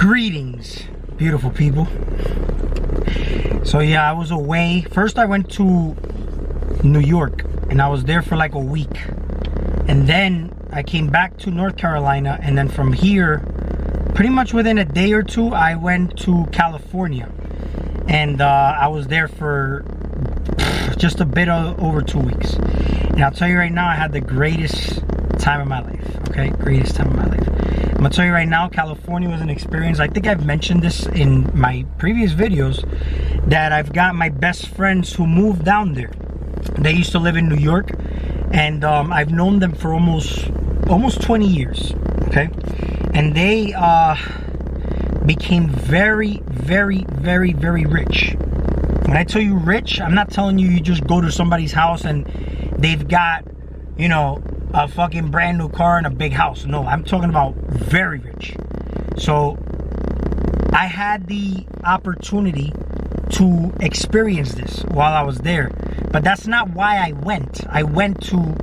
Greetings, beautiful people. So yeah, I was away. First I went to New York and I was there for like a week. And then I came back to North Carolina, and then from here, pretty much within a day or two, I went to California. And I was there for just a bit over 2 weeks. And I'll tell you right now, I had the greatest time of my life, okay? Greatest time of my life. I'm gonna tell you right now, California was an experience. I think I've mentioned this in my previous videos, that I've got my best friends who moved down there. They used to live in New York, and I've known them for almost 20 years, okay? And they became very, very, very, very rich. When I tell you rich, I'm not telling you just go to somebody's house and they've got, you know, a fucking brand new car and a big house. No, I'm talking about very rich. So I had the opportunity to experience this while I was there, but that's not why I went. I went to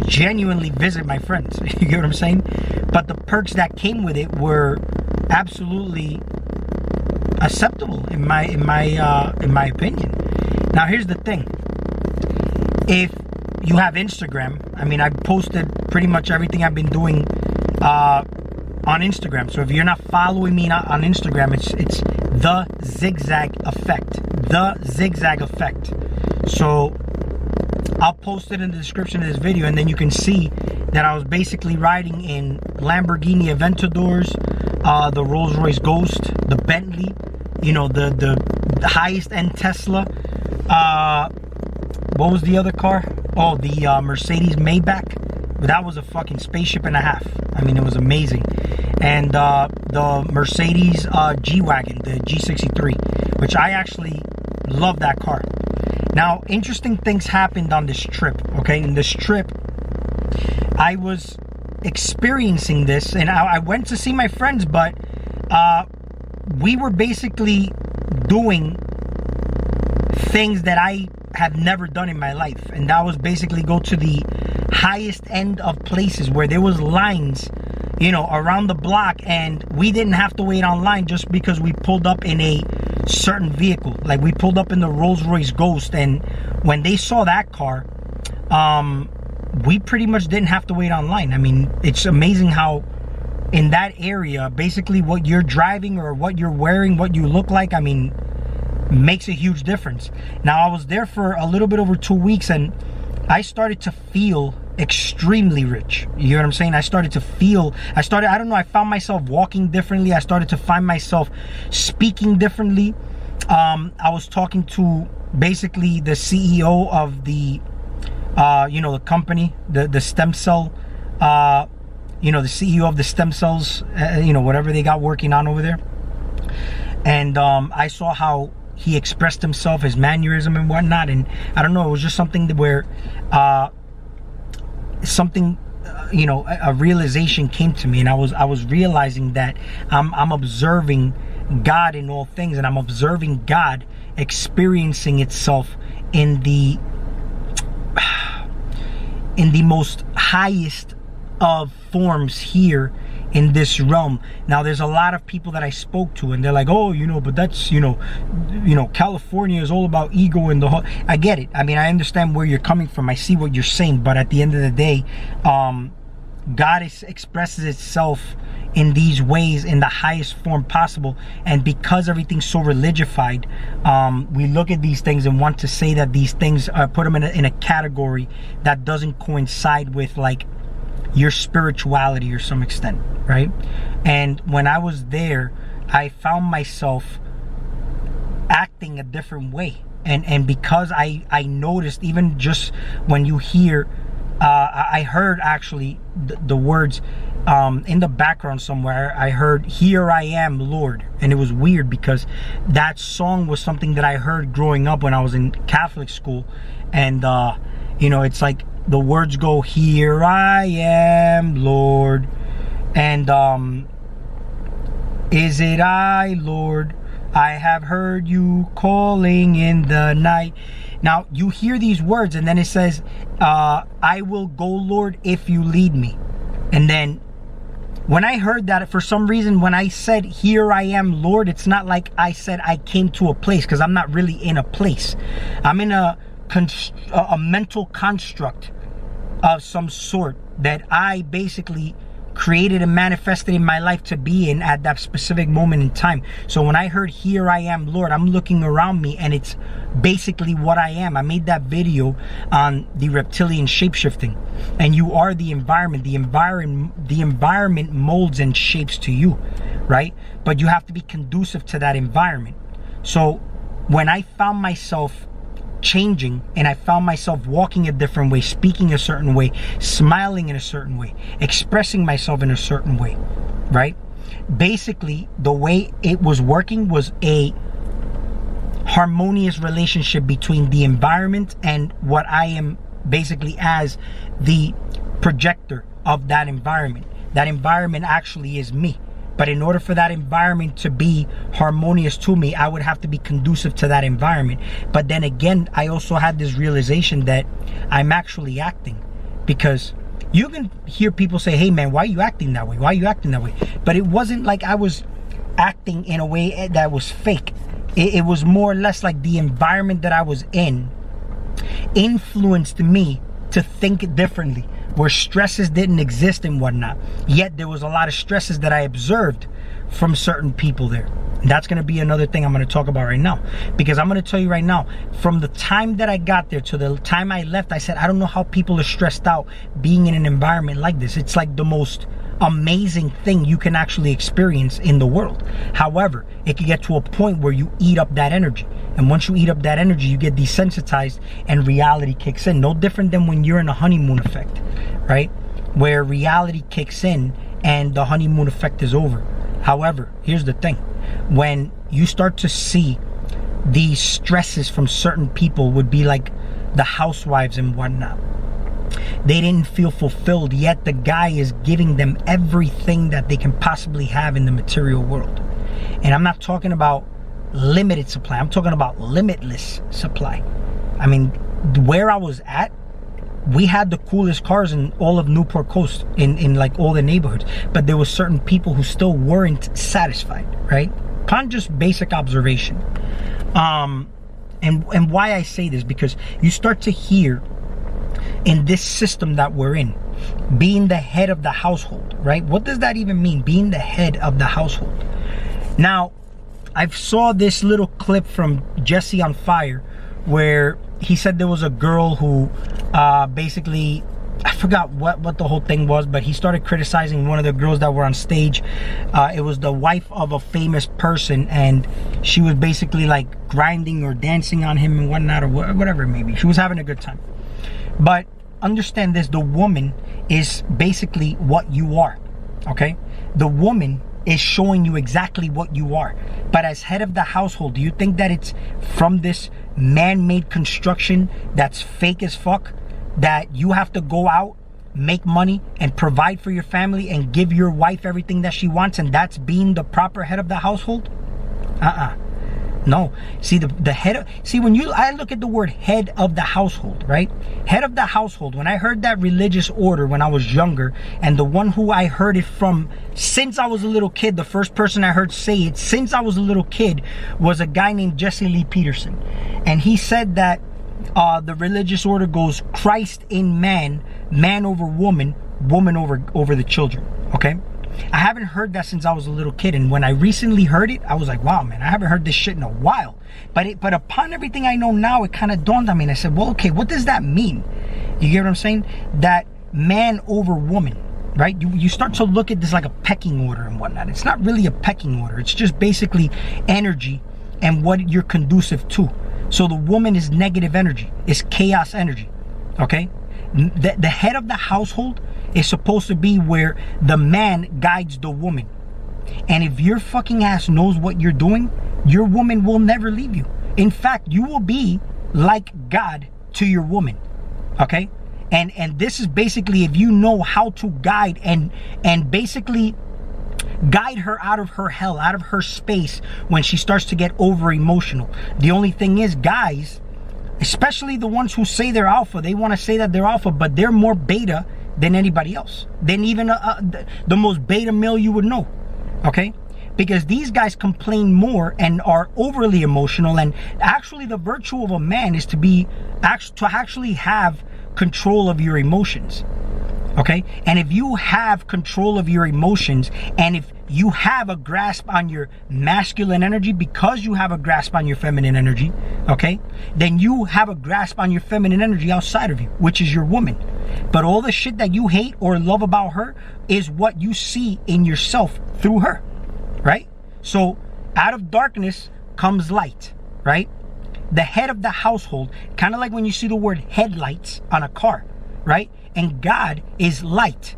genuinely visit my friends. You get what I'm saying? But the perks that came with it were absolutely acceptable in my opinion. Now here's the thing. If you have Instagram, I mean, I've posted pretty much everything I've been doing on Instagram. So if you're not following me on Instagram, it's the Zigzag Effect. The Zigzag Effect. So I'll post it in the description of this video, and then you can see that I was basically riding in Lamborghini Aventadors, the Rolls-Royce Ghost, the Bentley, you know, the highest end Tesla. What was the other car? Oh, the Mercedes Maybach. That was a fucking spaceship and a half. I mean, it was amazing. And the Mercedes G-Wagon, the G63, which I actually love that car. Now, interesting things happened on this trip, okay? In this trip, I was experiencing this, and I went to see my friends, but we were basically doing things that I have never done in my life, and that was basically go to the highest end of places where there was lines, you know, around the block, and we didn't have to wait online just because we pulled up in a certain vehicle. Like, we pulled up in the Rolls-Royce Ghost, and when they saw that car, we pretty much didn't have to wait online. I mean, it's amazing how in that area, basically what you're driving or what you're wearing, what you look like, I mean, makes a huge difference. Now, I was there for a little bit over 2 weeks, and I started to feel extremely rich. You hear what I'm saying? I don't know, I found myself walking differently. I started to find myself speaking differently. I was talking to basically the CEO of the you know, the company, the stem cell, you know, the CEO of the stem cells, you know, whatever they got working on over there. And I saw how he expressed himself, his mannerism and whatnot, and I don't know, it was just something where you know, a realization came to me, and I was realizing that I'm observing God in all things, and I'm observing God experiencing itself in the most highest of forms here in this realm. Now, there's a lot of people that I spoke to, and they're like, oh, you know, but that's, you know, California is all about ego and the whole. I get it. I mean, I understand where you're coming from. I see what you're saying, but at the end of the day, God expresses itself in these ways in the highest form possible, and because everything's so religified, we look at these things and want to say that these things put them in a category that doesn't coincide with like your spirituality to some extent, right? And when I was there, I found myself acting a different way, and because I noticed, even just when you hear I heard actually the words in the background somewhere. I heard, "Here I am, Lord," and it was weird because that song was something that I heard growing up when I was in Catholic school, and you know, it's like the words go, "Here I am, Lord," and "Is it I, Lord? I have heard you calling in the night." Now, you hear these words, and then it says, "I will go, Lord, if you lead me." And then when I heard that, for some reason, when I said, here I am, Lord, it's not like I said I came to a place, because I'm not really in a place. I'm in a mental construct of some sort that I basically created and manifested in my life to be in at that specific moment in time. So when I heard, here I am, Lord, I'm looking around me, and it's basically what I am. I made that video on the reptilian shapeshifting, and you are the environment. The environment molds and shapes to you, right? But you have to be conducive to that environment. So when I found myself changing, and I found myself walking a different way, speaking a certain way, smiling in a certain way, expressing myself in a certain way, right? Basically, the way it was working was a harmonious relationship between the environment and what I am basically as the projector of that environment. That environment actually is me. But in order for that environment to be harmonious to me, I would have to be conducive to that environment. But then again, I also had this realization that I'm actually acting. Because you can hear people say, hey man, why are you acting that way? Why are you acting that way? But it wasn't like I was acting in a way that was fake. It was more or less like the environment that I was in influenced me to think differently, where stresses didn't exist and whatnot. Yet there was a lot of stresses that I observed from certain people there. And that's going to be another thing I'm going to talk about right now. Because I'm going to tell you right now, from the time that I got there to the time I left, I said, I don't know how people are stressed out being in an environment like this. It's like the most amazing thing you can actually experience in the world. However, it can get to a point where you eat up that energy. And once you eat up that energy, you get desensitized and reality kicks in. No different than when you're in a honeymoon effect, right? Where reality kicks in and the honeymoon effect is over. However, here's the thing. When you start to see these stresses from certain people, would be like the housewives and whatnot. They didn't feel fulfilled, yet the guy is giving them everything that they can possibly have in the material world. And I'm not talking about limited supply. I'm talking about limitless supply. I mean, where I was at, we had the coolest cars in all of Newport Coast, in like all the neighborhoods. But there were certain people who still weren't satisfied, right? Upon just basic observation. And why I say this, because you start to hear in this system that we're in, being the head of the household, right? What does that even mean, being the head of the household? Now, I saw this little clip from Jesse on Fire where he said there was a girl who basically, I forgot what the whole thing was, but he started criticizing one of the girls that were on stage. It was the wife of a famous person, and she was basically like grinding or dancing on him and whatnot, or whatever it may be. She was having a good time. But understand this, the woman is basically what you are, okay? The woman is showing you exactly what you are. But as head of the household, do you think that it's from this man-made construction that's fake as fuck, that you have to go out, make money, and provide for your family and give your wife everything that she wants, and that's being the proper head of the household? No. See, the head of, see, when I look at the word head of the household, right? Head of the household, when I heard that religious order when I was younger, and the one who I heard it from since I was a little kid, the first person I heard say it since I was a little kid was a guy named Jesse Lee Peterson. And he said that the religious order goes Christ in man, man over woman, woman over the children, okay? I haven't heard that since I was a little kid, and when I recently heard it, I was like, wow, man, I haven't heard this shit in a while. But upon everything I know now, it kind of dawned on me, and I said, well, okay, what does that mean? You get what I'm saying? That man over woman, right? You start to look at this like a pecking order and whatnot. It's not really a pecking order. It's just basically energy and what you're conducive to. So the woman is negative energy, is chaos energy, okay? The head of the household is supposed to be where the man guides the woman. And if your fucking ass knows what you're doing, your woman will never leave you. In fact, you will be like God to your woman, okay? And this is basically if you know how to guide and basically guide her out of her hell, out of her space when she starts to get over emotional. The only thing is, guys, especially the ones who say they're alpha, they want to say that they're alpha, but they're more beta than anybody else, than even the most beta male you would know, okay? Because these guys complain more and are overly emotional, and actually the virtue of a man is to actually have control of your emotions, okay? And if you have control of your emotions, and if you have a grasp on your masculine energy because you have a grasp on your feminine energy, okay, then you have a grasp on your feminine energy outside of you, which is your woman. But all the shit that you hate or love about her is what you see in yourself through her, right? So out of darkness comes light, right? The head of the household, kind of like when you see the word headlights on a car, right? And God is light,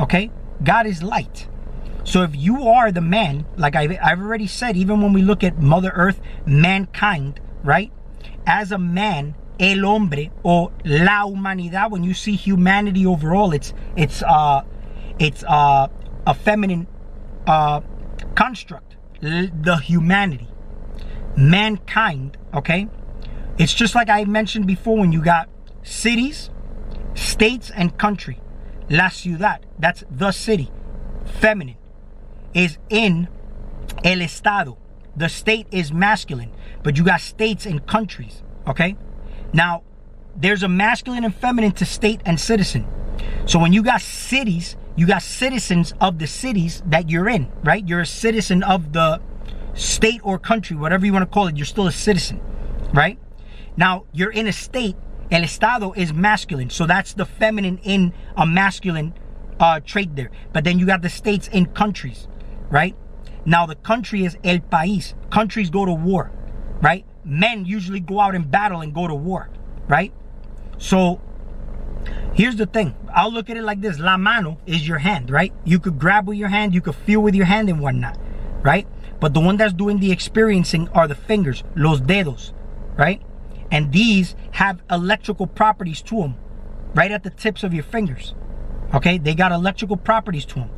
okay? God is light. So if you are the man, like I've already said, even when we look at Mother Earth, mankind, right? As a man, el hombre or la humanidad, when you see humanity overall, it's a feminine construct, the humanity, mankind, okay? It's just like I mentioned before, when you got cities, states, and country. La ciudad, that's the city, feminine, is in el estado. The state is masculine, but you got states and countries, okay? Now, there's a masculine and feminine to state and citizen. So when you got cities, you got citizens of the cities that you're in, right? You're a citizen of the state or country, whatever you want to call it. You're still a citizen, right? Now, you're in a state. El estado is masculine. So that's the feminine in a masculine trait there. But then you got the states in countries, right? Now, the country is el país. Countries go to war, right? Men usually go out and battle and go to war, right? So here's the thing. I'll look at it like this. La mano is your hand, right? You could grab with your hand, you could feel with your hand and whatnot, right? But the one that's doing the experiencing are the fingers, los dedos, right? And these have electrical properties to them, right at the tips of your fingers, okay? They got electrical properties to them.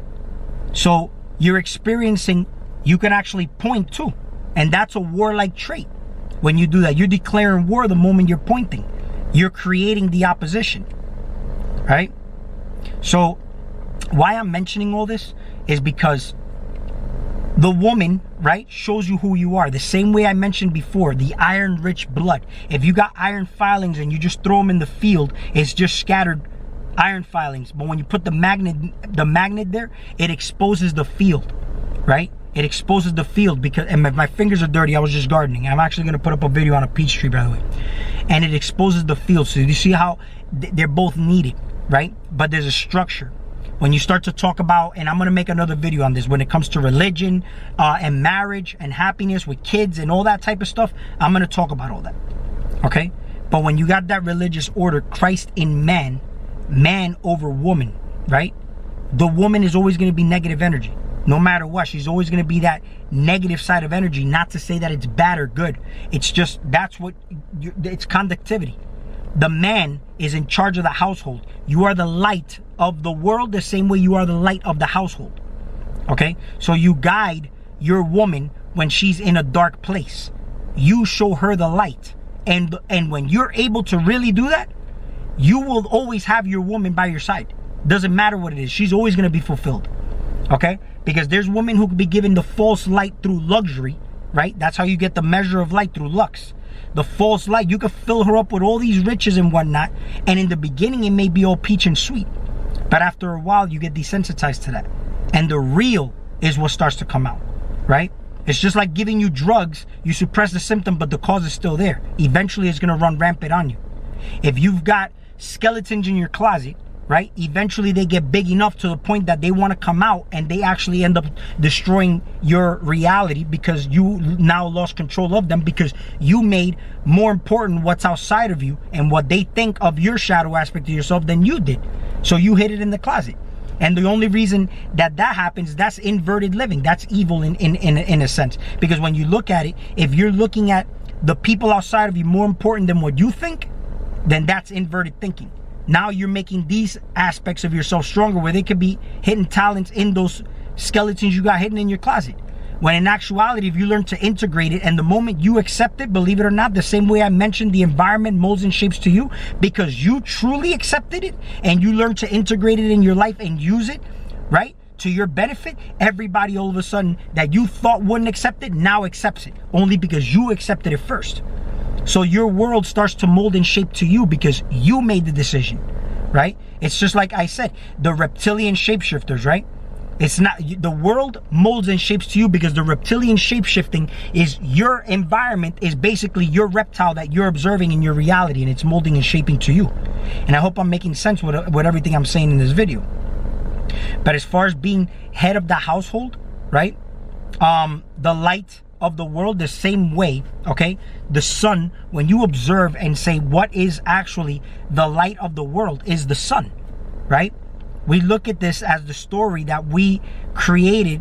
So you're experiencing, you can actually point to, and that's a warlike trait. When you do that, you're declaring war the moment you're pointing. You're creating the opposition, right? So why I'm mentioning all this is because the woman, right, shows you who you are. The same way I mentioned before, the iron-rich blood. If you got iron filings and you just throw them in the field, it's just scattered iron filings. But when you put the magnet there, it exposes the field, right? It exposes the field because, and my fingers are dirty, I was just gardening. I'm actually going to put up a video on a peach tree, by the way. And it exposes the field. So you see how they're both needed, right? But there's a structure. When you start to talk about, and I'm going to make another video on this, when it comes to religion and marriage and happiness with kids and all that type of stuff, I'm going to talk about all that, okay? But when you got that religious order, Christ in man, man over woman, right? The woman is always going to be negative energy. No matter what, she's always going to be that negative side of energy. Not to say that it's bad or good. It's just, that's what, it's conductivity. The man is in charge of the household. You are the light of the world the same way you are the light of the household. Okay? So you guide your woman when she's in a dark place. You show her the light. And when you're able to really do that, you will always have your woman by your side. Doesn't matter what it is. She's always going to be fulfilled. Okay? Because there's women who can be given the false light through luxury, right? That's how you get the measure of light, through lux. The false light, you can fill her up with all these riches and whatnot, and in the beginning it may be all peach and sweet, but after a while you get desensitized to that, and the real is what starts to come out, right? It's just like giving you drugs. You suppress the symptom, but the cause is still there. Eventually it's going to run rampant on you. If you've got skeletons in your closet, right, eventually they get big enough to the point that they want to come out, and they actually end up destroying your reality because you now lost control of them, because you made more important what's outside of you and what they think of your shadow aspect of yourself than you did. So you hid it in the closet. And the only reason that happens, that's inverted living. That's evil in a sense. Because when you look at it, if you're looking at the people outside of you more important than what you think, then that's inverted thinking. Now you're making these aspects of yourself stronger, where they could be hidden talents in those skeletons you got hidden in your closet. When in actuality, if you learn to integrate it, and the moment you accept it, believe it or not, the same way I mentioned the environment molds and shapes to you, because you truly accepted it and you learn to integrate it in your life and use it, right, to your benefit, everybody all of a sudden that you thought wouldn't accept it now accepts it, only because you accepted it first. So your world starts to mold and shape to you because you made the decision, right? It's just like I said, the reptilian shapeshifters, right? It's not, the world molds and shapes to you because the reptilian shape-shifting is your environment, is basically your reptile that you're observing in your reality, and it's molding and shaping to you. And I hope I'm making sense with everything I'm saying in this video. But as far as being head of the household, right? The light of the world, the same way, okay? The sun, when you observe and say what is actually the light of the world, is the sun, right? We look at this as the story that we created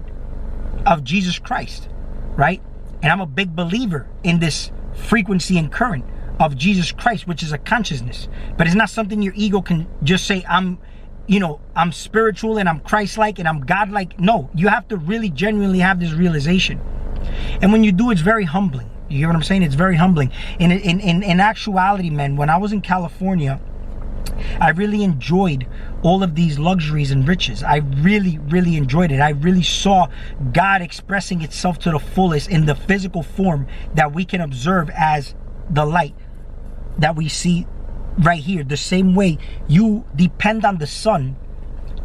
of Jesus Christ, right? And I'm a big believer in this frequency and current of Jesus Christ, which is a consciousness. But it's not something your ego can just say, I'm spiritual and I'm Christ-like and I'm God-like. No, you have to really genuinely have this realization. And when you do, it's very humbling. You get what I'm saying? It's very humbling. In actuality, man, when I was in California, I really enjoyed all of these luxuries and riches. I really, really enjoyed it. I really saw God expressing itself to the fullest in the physical form that we can observe as the light that we see right here. The same way you depend on the sun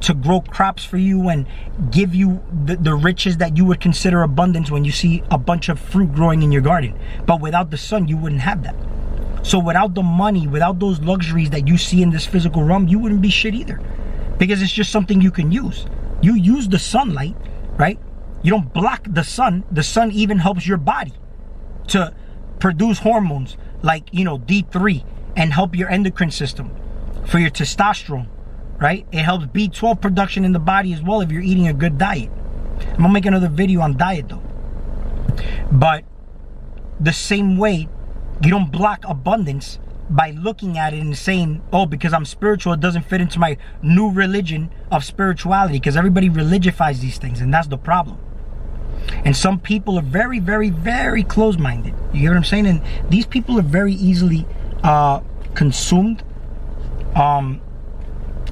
to grow crops for you and give you the riches that you would consider abundance when you see a bunch of fruit growing in your garden. But without the sun, you wouldn't have that. So without the money, without those luxuries that you see in this physical realm, you wouldn't be shit either. Because it's just something you can use. You use the sunlight, right? You don't block the sun. The sun even helps your body to produce hormones like, D3 and help your endocrine system for your testosterone, right? It helps B12 production in the body as well if you're eating a good diet. I'm gonna make another video on diet though. But the same way, you don't block abundance by looking at it and saying, oh, because I'm spiritual, it doesn't fit into my new religion of spirituality, because everybody religifies these things, and that's the problem. And some people are very, very, very close-minded. You get what I'm saying? And these people are very easily consumed. And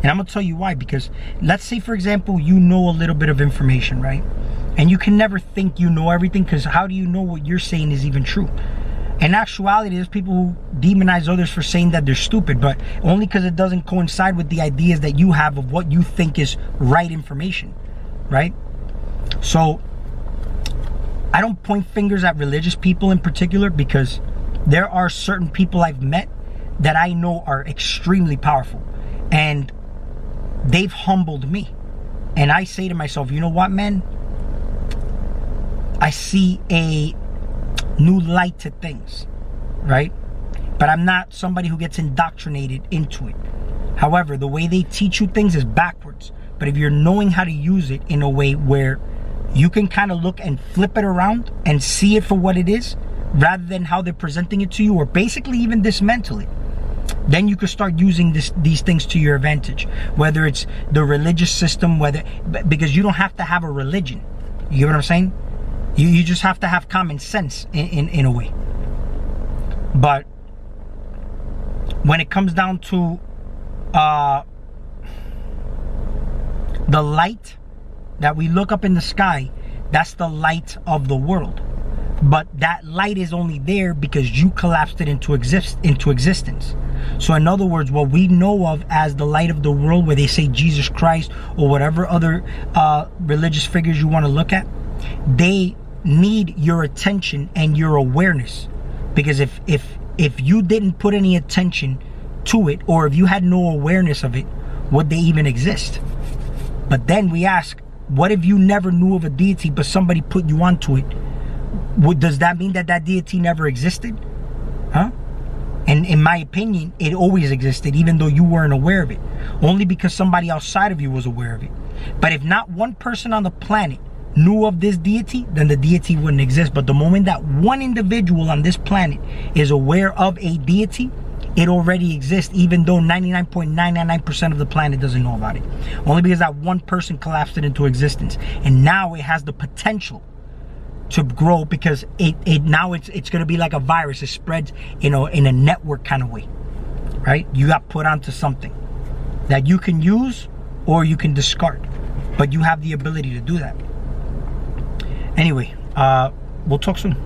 I'm going to tell you why. Because let's say, for example, you know a little bit of information, right? And you can never think you know everything, because how do you know what you're saying is even true? In actuality, there's people who demonize others for saying that they're stupid, but only because it doesn't coincide with the ideas that you have of what you think is right information, right? So I don't point fingers at religious people in particular, because there are certain people I've met that I know are extremely powerful, and they've humbled me. And I say to myself, you know what, man? I see a new light to things, right? But I'm not somebody who gets indoctrinated into it. However, the way they teach you things is backwards. But if you're knowing how to use it in a way where you can kind of look and flip it around and see it for what it is, rather than how they're presenting it to you, or basically even dismantle it, then you can start using these things to your advantage. Whether it's the religious system, because you don't have to have a religion. You get what I'm saying? You just have to have common sense in a way. But when it comes down to the light that we look up in the sky, that's the light of the world. But that light is only there because you collapsed it into existence. So in other words, what we know of as the light of the world, where they say Jesus Christ or whatever other religious figures you want to look at, they need your attention and your awareness. Because if you didn't put any attention to it, or if you had no awareness of it, would they even exist? But then we ask, what if you never knew of a deity but somebody put you onto it? Does that mean that deity never existed? Huh? And in my opinion, it always existed, even though you weren't aware of it. Only because somebody outside of you was aware of it. But if not one person on the planet knew of this deity, then the deity wouldn't exist. But the moment that one individual on this planet is aware of a deity, it already exists, even though 99.999% of the planet doesn't know about it. Only because that one person collapsed it into existence. And now it has the potential to grow, because now it's going to be like a virus. It spreads, in a network kind of way, right? You got put onto something that you can use or you can discard, but you have the ability to do that. Anyway, we'll talk soon.